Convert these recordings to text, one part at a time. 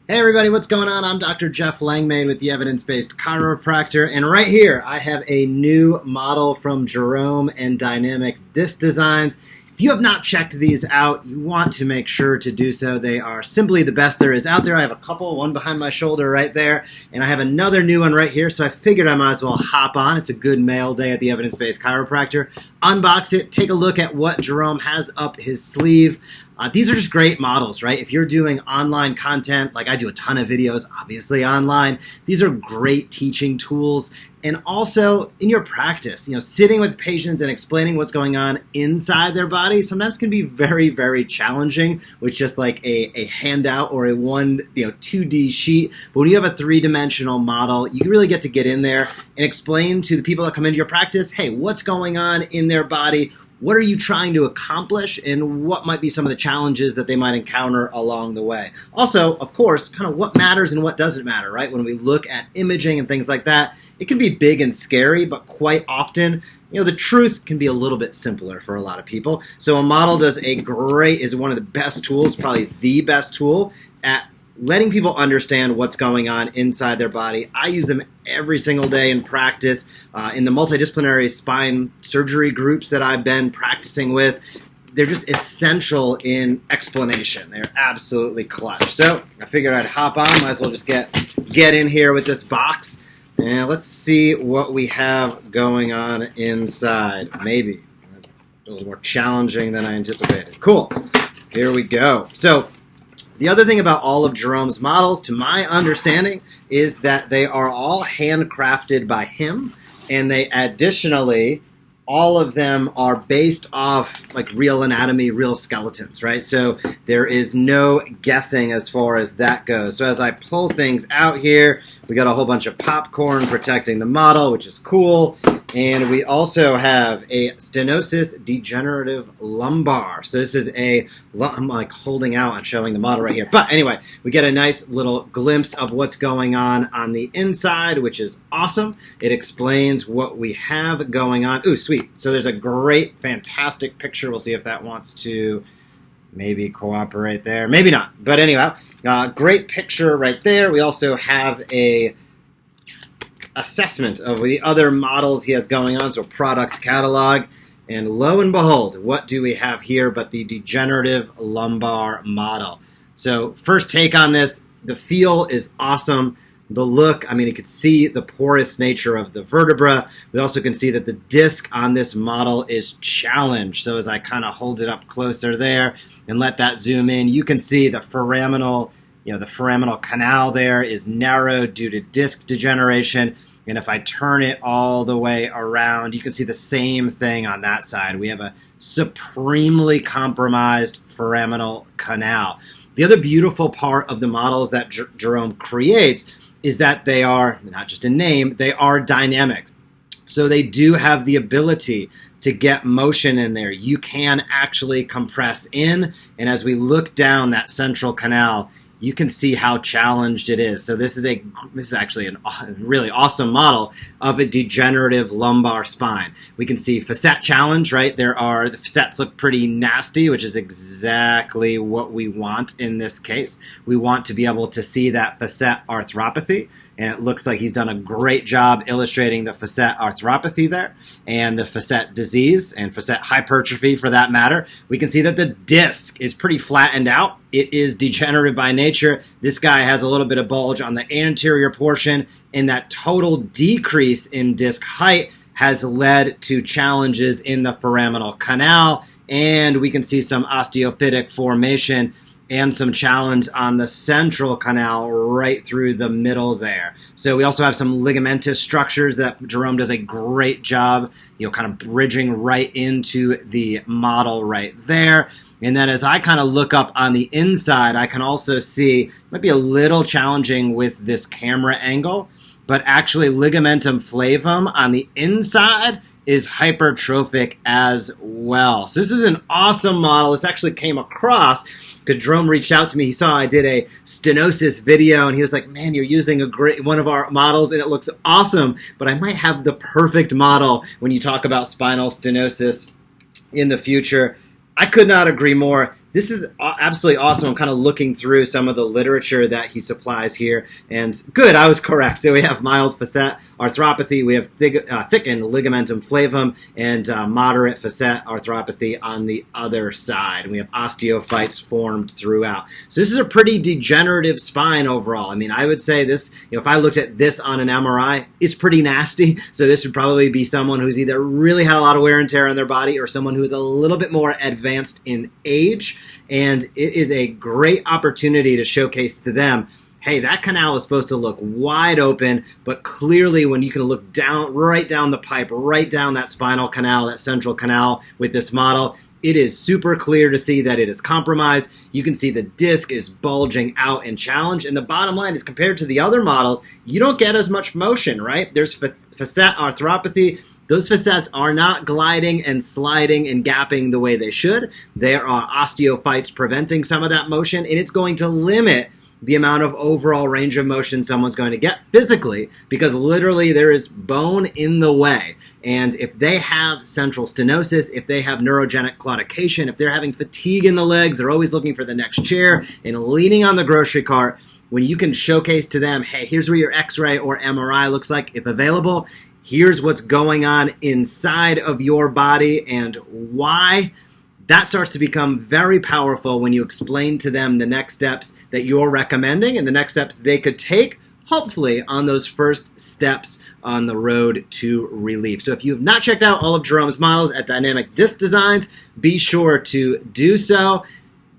Hey everybody, what's going on? I'm Dr. Jeff Langmaid with the Evidence-Based Chiropractor, and right here I have a new model from Jerome and Dynamic Disc Designs. If you have not checked these out, you want to make sure to do so. They are simply the best there is out there. I have a couple, one behind my shoulder right there, and I have another new one right here, so I figured I might as well hop on. It's a good mail day at the Evidence-Based Chiropractor. Unbox it, take a look at what Jerome has up his sleeve. These are just great models, right? If you're doing online content, like I do a ton of videos, obviously online, these are great teaching tools. And also in your practice, sitting with patients and explaining what's going on inside their body sometimes can be very, very challenging with just like a handout or a 2D sheet. But when you have a three-dimensional model, you really get to get in there and explain to the people that come into your practice, hey, what's going on in their body? What are you trying to accomplish, and what might be some of the challenges that they might encounter along the way? Also, of course, kind of what matters and what doesn't matter, right? When we look at imaging and things like that, it can be big and scary, but quite often, the truth can be a little bit simpler for a lot of people. So a model is one of the best tools, probably the best tool at letting people understand what's going on inside their body. I use them every single day in practice, in the multidisciplinary spine surgery groups that I've been practicing with. They're just essential in explanation. They're absolutely clutch. So I figured I'd hop on. Might as well just get in here with this box. And let's see what we have going on inside. Maybe a little more challenging than I anticipated. Cool. Here we go. So the other thing about all of Jerome's models, to my understanding, is that they are all handcrafted by him, and they additionally, all of them are based off like real anatomy, real skeletons, right? So there is no guessing as far as that goes. So as I pull things out here, we got a whole bunch of popcorn protecting the model, which is cool. And we also have a stenosis degenerative lumbar. So this is I'm like holding out and showing the model right here. But anyway, we get a nice little glimpse of what's going on the inside, which is awesome. It explains what we have going on. Ooh, sweet. So there's a great, fantastic picture. We'll see if that wants to maybe cooperate there. Maybe not. But anyway, great picture right there. We also have a assessment of the other models he has going on, so product catalog, and lo and behold, what do we have here but the degenerative lumbar model. So first take on this, the feel is awesome. The look, you could see the porous nature of the vertebra. We also can see that the disc on this model is challenged. So as I kind of hold it up closer there and let that zoom in, you can see the foraminal canal there is narrowed due to disc degeneration. And if I turn it all the way around, you can see the same thing on that side. We have a supremely compromised foraminal canal. The other beautiful part of the models that Jerome creates is that they are, not just in name, they are dynamic. So they do have the ability to get motion in there. You can actually compress in, and as we look down that central canal, you can see how challenged it is. So this is actually a really awesome model of a degenerative lumbar spine. We can see facet challenge, right? The facets look pretty nasty, which is exactly what we want in this case. We want to be able to see that facet arthropathy, and it looks like he's done a great job illustrating the facet arthropathy there, and the facet disease, and facet hypertrophy for that matter. We can see that the disc is pretty flattened out. It is degenerative by nature. This guy has a little bit of bulge on the anterior portion, and that total decrease in disc height has led to challenges in the foraminal canal, and we can see some osteophytic formation and some challenge on the central canal right through the middle there. So we also have some ligamentous structures that Jerome does a great job, kind of bridging right into the model right there. And then as I kind of look up on the inside, I can also see, it might be a little challenging with this camera angle, but actually ligamentum flavum on the inside is hypertrophic as well. So this is an awesome model. This actually came across because Jerome reached out to me. He saw I did a stenosis video, and he was like, man, you're using one of our models, and it looks awesome, but I might have the perfect model when you talk about spinal stenosis in the future. I could not agree more. this is absolutely awesome. I'm kind of looking through some of the literature that he supplies here, and good, I was correct. So we have mild facet arthropathy, we have thickened ligamentum flavum, and moderate facet arthropathy on the other side. And we have osteophytes formed throughout. So this is a pretty degenerative spine overall. I mean, I would say this, if I looked at this on an MRI, is pretty nasty. So this would probably be someone who's either really had a lot of wear and tear on their body or someone who is a little bit more advanced in age. And it is a great opportunity to showcase to them, hey, that canal is supposed to look wide open, but clearly when you can look down, right down the pipe, right down that spinal canal, that central canal with this model, it is super clear to see that it is compromised. You can see the disc is bulging out and challenged. And the bottom line is, compared to the other models, you don't get as much motion, right? There's facet arthropathy. Those facets are not gliding and sliding and gapping the way they should. There are osteophytes preventing some of that motion, and it's going to limit the amount of overall range of motion someone's going to get physically, because literally there is bone in the way. And if they have central stenosis, if they have neurogenic claudication, if they're having fatigue in the legs, they're always looking for the next chair and leaning on the grocery cart, when you can showcase to them, hey, here's what your X-ray or MRI looks like if available, here's what's going on inside of your body and why, that starts to become very powerful when you explain to them the next steps that you're recommending and the next steps they could take, hopefully, on those first steps on the road to relief. So if you have not checked out all of Jerome's models at Dynamic Disc Designs, be sure to do so.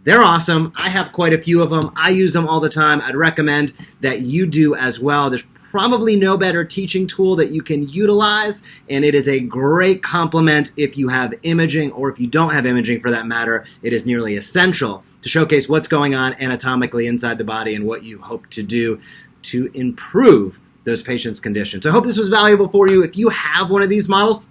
They're awesome. I have quite a few of them. I use them all the time. I'd recommend that you do as well. There's probably no better teaching tool that you can utilize, and it is a great complement if you have imaging, or if you don't have imaging for that matter. It is nearly essential to showcase what's going on anatomically inside the body and what you hope to do to improve those patients' conditions. So I hope this was valuable for you. If you have one of these models,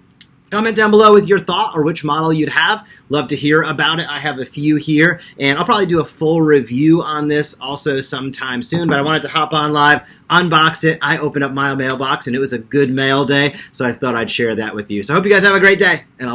comment down below with your thought or which model you'd have. Love to hear about it. I have a few here, and I'll probably do a full review on this also sometime soon, but I wanted to hop on live, unbox it. I opened up my mailbox, and it was a good mail day, so I thought I'd share that with you. So I hope you guys have a great day, and I'll